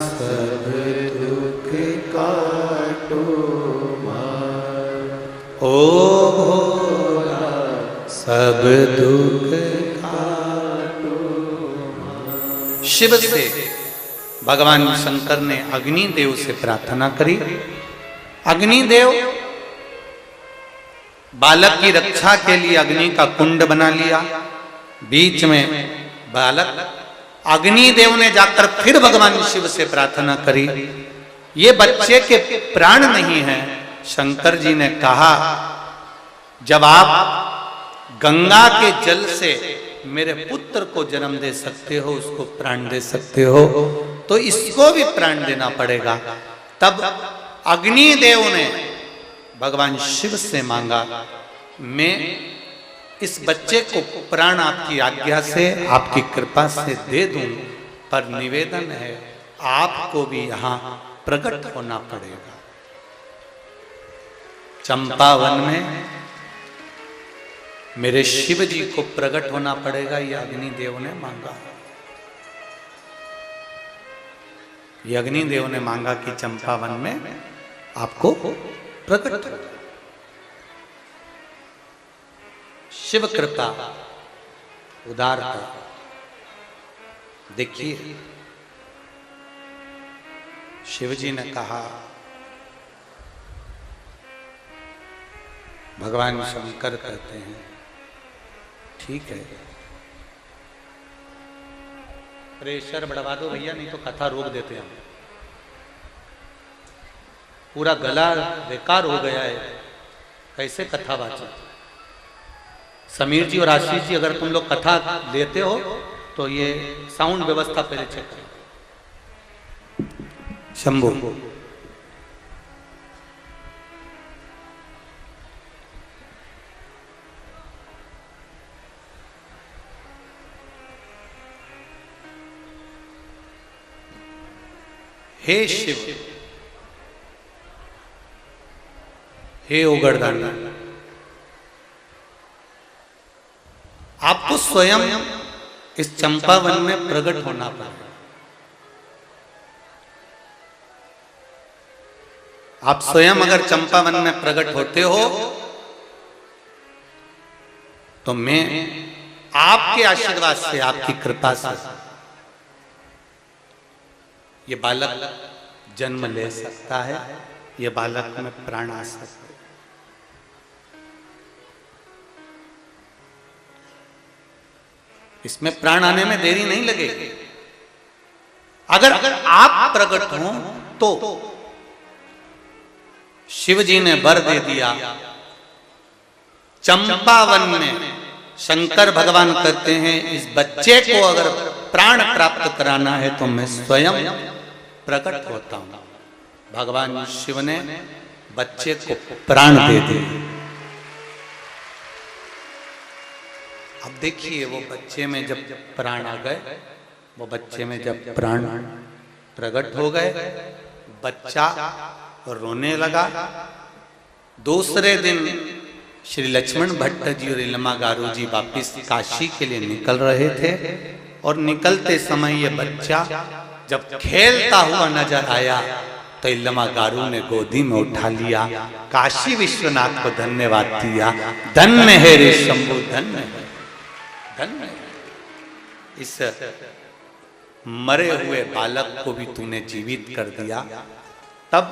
सब दुख काटो मार, ओ भोला सब दुख काटो मार। शिव से भगवान शंकर ने अग्निदेव से प्रार्थना करी। अग्निदेव बालक की रक्षा के लिए अग्नि का कुंड बना लिया, बीच में बालक। अग्निदेव ने जाकर फिर भगवान शिव से प्रार्थना करी, ये बच्चे के प्राण नहीं हैं। शंकर जी ने कहा, जब आप गंगा के जल से मेरे पुत्र को जन्म दे सकते हो, उसको प्राण दे सकते हो, तो इसको भी प्राण देना पड़ेगा। तब अग्निदेव ने भगवान शिव से मांगा, मैं इस बच्चे को प्राण आपकी आज्ञा से, आपकी कृपा से दे दूं, पर निवेदन है आपको भी यहां प्रकट होना पड़ेगा। चंपावन में मेरे शिव जी को प्रकट होना पड़ेगा, यह अग्निदेव ने मांगा। यह अग्निदेव ने मांगा कि चंपावन में आपको प्रकट हो। शिव कृपा, उदारता देखिए। शिव जी ने कहा, भगवान शंकर कहते हैं ठीक है, प्रेशर बढ़वा दो भैया, नहीं तो कथा रोक देते हैं। पूरा गला बेकार हो गया है, कैसे कथा बाची। समीर जी और आशीष जी, अगर तुम लोग कथा लेते हो तो ये साउंड व्यवस्था पहले चेक करो। शंभू हे शिव, हे ओगरदानी, आपको स्वयं इस चंपावन में प्रकट होना पड़ेगा। आप स्वयं अगर चंपावन में प्रकट होते हो तो मैं आपके आशीर्वाद से, आपकी कृपा से ये बालक जन्म ले सकता है, ये बालक में प्राण आ सकता है। इसमें प्राण आने में देरी नहीं लगेगी। अगर आप प्रकट हो तो शिव जी ने वर दे दिया। चंपावन में शंकर भगवान कहते हैं, इस बच्चे को अगर प्राण प्राप्त कराना है तो मैं स्वयं प्रकट होता हूं। भगवान शिव ने बच्चे को प्राण दे दिया। अब देखिए, वो बच्चे में जब प्राण आ गए, वो बच्चे में जब प्राण प्रकट हो गए, बच्चा रोने लगा। दूसरे दिन श्री लक्ष्मण भट्ट जी और इलमा गारू जी वापिस काशी के लिए निकल रहे थे, और निकलते समय ये बच्चा जब खेलता हुआ नजर आया तो इलमा गारू ने गोदी में उठा लिया, काशी विश्वनाथ को धन्यवाद दिया। धन्य है रे शंभु, धन्य है, धन्य है। इस मरे हुए बालक को भी तूने जीवित कर दिया। तब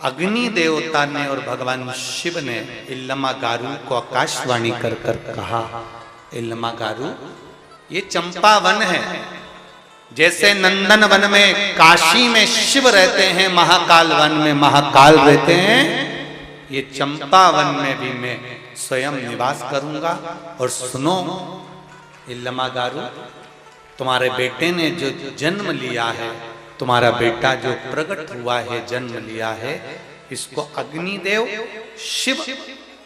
अग्नि देवता ने और भगवान शिव ने इल्लमा गारू को आकाशवाणी कर कर कहा, इल्लमा गारू, ये चंपावन है। जैसे नंदन वन में, काशी में शिव रहते हैं, महाकाल वन में महाकाल रहते हैं, ये चंपावन में भी मैं स्वयं निवास करूंगा। और सुनो इल्लमा गारू, तुम्हारे बेटे ने जो जन्म लिया है, तुम्हारा बेटा जो प्रकट हुआ है, जन्म लिया है, इसको अग्निदेव शिव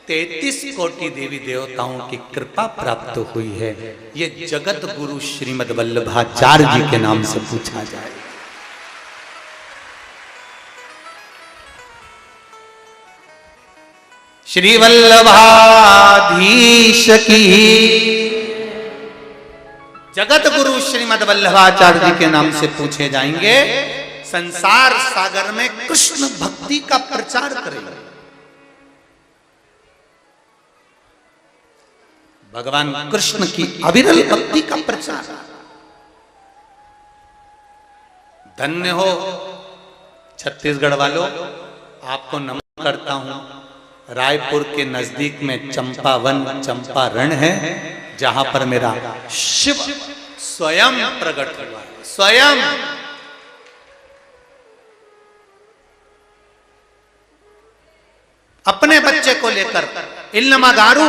33 कोटि देवी देवताओं की कृपा प्राप्त हुई है। ये जगत गुरु श्रीमद वल्लभाचार्य जी के नाम से पूछा जाए। श्री वल्लभाधीश की जगत गुरु श्रीमद वल्लभाचार्य जी के नाम से पूछे जाएंगे, संसार सागर में कृष्ण भक्ति का प्रचार करेंगे। भगवान कृष्ण की अविरल भक्ति का प्रचार। धन्य हो छत्तीसगढ़ वालों, आपको नमन करता हूं। रायपुर के नजदीक में चंपावन चंपारण है, जहां पर मेरा शिव स्वयं प्रकट हुआ है। स्वयं अपने बच्चे को लेकर इल्लमागारू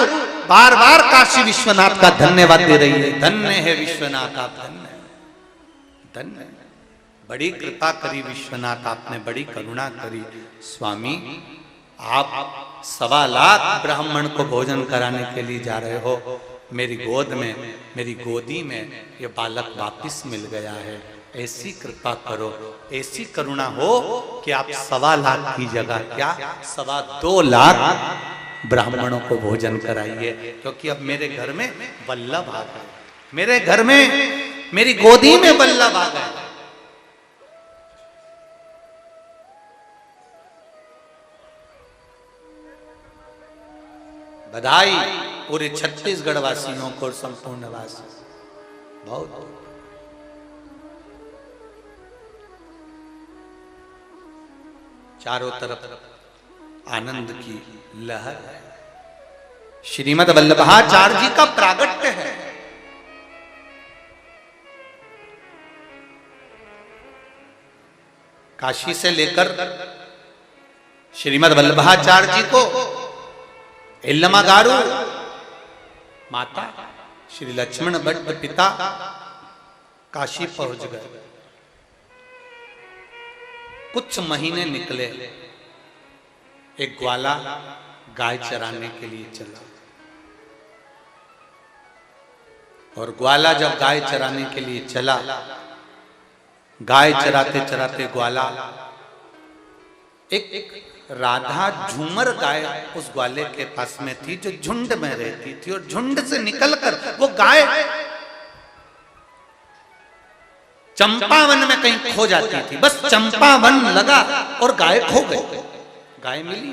बार बार काशी विश्वनाथ का धन्यवाद दे रही है। धन्य है विश्वनाथ, आप धन्य धन्य, बड़ी कृपा करी विश्वनाथ, आपने बड़ी करुणा करी। स्वामी, आप 1.25 लाख ब्राह्मण को भोजन कराने के लिए जा रहे हो, मेरी गोद में, मेरी गोदी में ये बालक वापिस मिल गया है। ऐसी कृपा करो, ऐसी करुणा हो कि आप 1.25 लाख की जगह क्या 2.25 लाख ब्राह्मणों को भोजन कराइए, क्योंकि अब मेरे घर में वल्लभ आ गए, मेरे घर में, मेरी गोदी में वल्लभ आ गए। बधाई पूरे छत्तीसगढ़ वासियों को, संपूर्ण वासी, बहुत चारों तरफ आनंद की लहर है। श्रीमद वल्लभाचार्य जी का प्रागट्य है। काशी से लेकर श्रीमद वल्लभाचार्य जी को इल्लमागारू माता श्री लक्ष्मण भट्ट पिता काशी पहुंच गए। कुछ महीने निकले, एक ग्वाला गाय चराने के लिए चला, और ग्वाला जब गाय चराने के लिए चला, गाय चराते चराते ग्वाला, एक राधा झूमर गाय उस ग्वाले के पास में थी जो झुंड में रहती थी, और झुंड से निकलकर वो गाय चंपावन में कहीं खो जाती थी। बस चंपावन लगा और गाय खो गई, गाय मिली।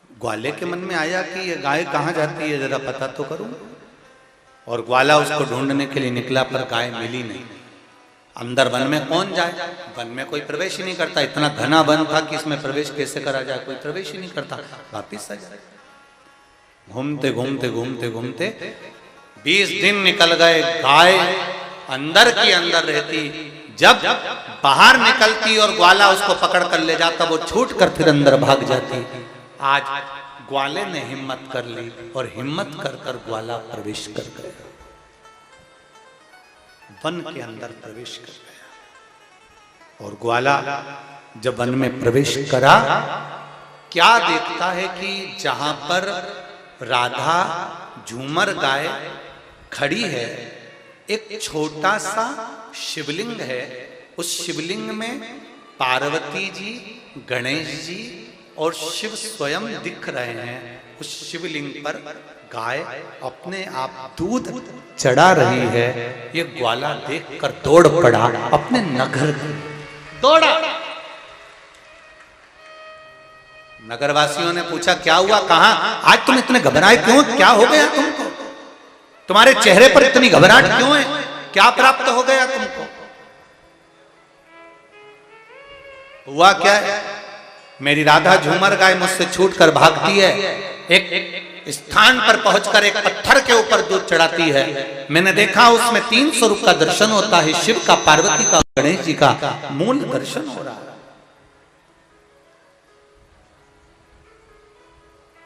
ग्वाले के मन में आया कि ये गाय कहां जाती है, जरा पता तो करूं। और ग्वाला उसको ढूंढने के लिए निकला, पर गाय मिली नहीं। अंदर वन में कौन जाए, वन में कोई प्रवेश ही नहीं करता, इतना घना वन था कि इसमें प्रवेश कैसे करा जाए, कोई प्रवेश ही नहीं करता। वापिस आ जाए। घूमते घूमते घूमते घूमते 20 दिन निकल गए। गाय अंदर की अंदर रहती, जब बाहर निकलती और ग्वाला उसको पकड़ कर ले जाता, वो छूट कर फिर अंदर भाग जाती। आज ग्वाले ने हिम्मत कर ली, और हिम्मत कर कर ग्वाला प्रवेश कर गया, वन के अंदर प्रवेश कर गया। और ग्वाला जब वन में प्रवेश करा, क्या देखता है कि जहां पर राधा झूमर गाय खड़ी है, एक छोटा सा शिवलिंग है। उस शिवलिंग में पार्वती जी, गणेश जी और शिव स्वयं दिख रहे हैं। उस शिवलिंग पर गाय अपने आप दूध चढ़ा रही है। ये ग्वाला देखकर दौड़ पड़ा, अपने नगर दौड़ा। नगरवासियों ने पूछा, क्या हुआ, कहां, आज तुम इतने घबराए क्यों, क्या हो गया तुमको, तुम्हारे चेहरे पर इतनी घबराहट क्यों है, क्या प्राप्त हो गया तुमको। हुआ क्या है, मेरी राधा झूमर गाय मुझसे छूटकर भागती है, एक स्थान पर पहुंचकर एक पत्थर के ऊपर दूध चढ़ाती है। मैंने देखा उसमें 3 स्वरूप का दर्शन होता है, शिव का, पार्वती का, गणेश जी का मूल दर्शन हो रहा है।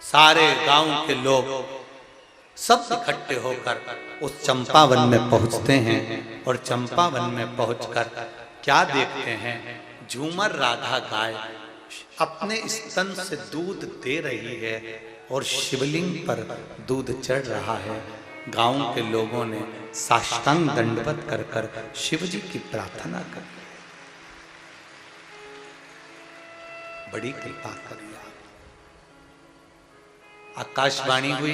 सारे गांव के लोग सब इकट्ठे होकर उस चंपावन में पहुंचते हैं, और चंपावन में पहुंचकर क्या देखते हैं, झूमर राधा गाय अपने स्तन से दूध दे रही है, और शिवलिंग पर दूध चढ़ रहा है। गांव के लोगों ने साष्टांग दंडवत कर कर शिव जी की प्रार्थना कर, बड़ी कृपा करी। आकाशवाणी हुई,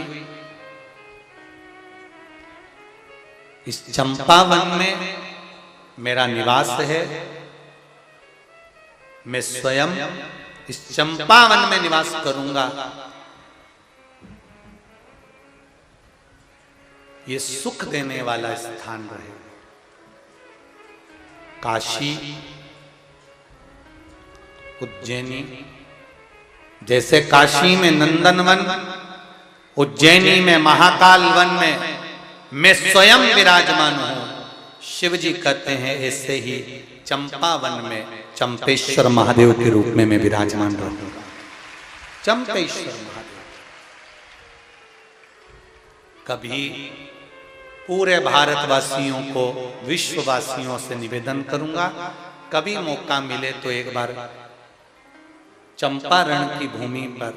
इस चंपावन में मेरा निवास है। मैं स्वयं इस चंपावन में निवास करूंगा। ये सुख देने वाला स्थान रहे। काशी, उज्जैनी, जैसे काशी में नंदनवन, उज्जैनी में महाकाल वन में मैं स्वयं विराजमान हूं। शिव जी कहते हैं ऐसे ही चंपावन में चंपेश्वर महादेव के रूप में मैं विराजमान रहूंगा। चंपेश्वर महादेव। कभी पूरे भारतवासियों को, विश्ववासियों से निवेदन करूंगा, कभी मौका मिले तो एक बार चंपारण की भूमि पर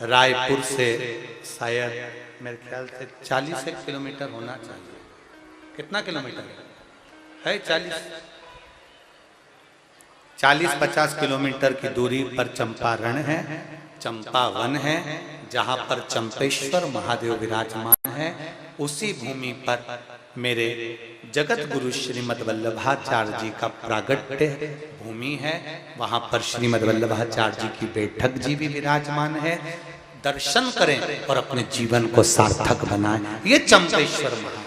रायपुर से शायद मेरे ख्याल से 40 किलोमीटर होना चाहिए। कितना किलोमीटर है? 40-50 किलोमीटर की दूरी पर चंपारण है, चंपावन है, जहां पर चंपेश्वर महादेव विराजमान है। उसी भूमि पर मेरे जगत गुरु श्रीमद् वल्लभाचार्य जी का प्रागट्य भूमि है। वहां पर श्रीमद् वल्लभाचार्य जी की बैठक जी भी विराजमान है। दर्शन करें और अपने जीवन को सार्थक बनाएं। ये चंपेश्वर महादेव।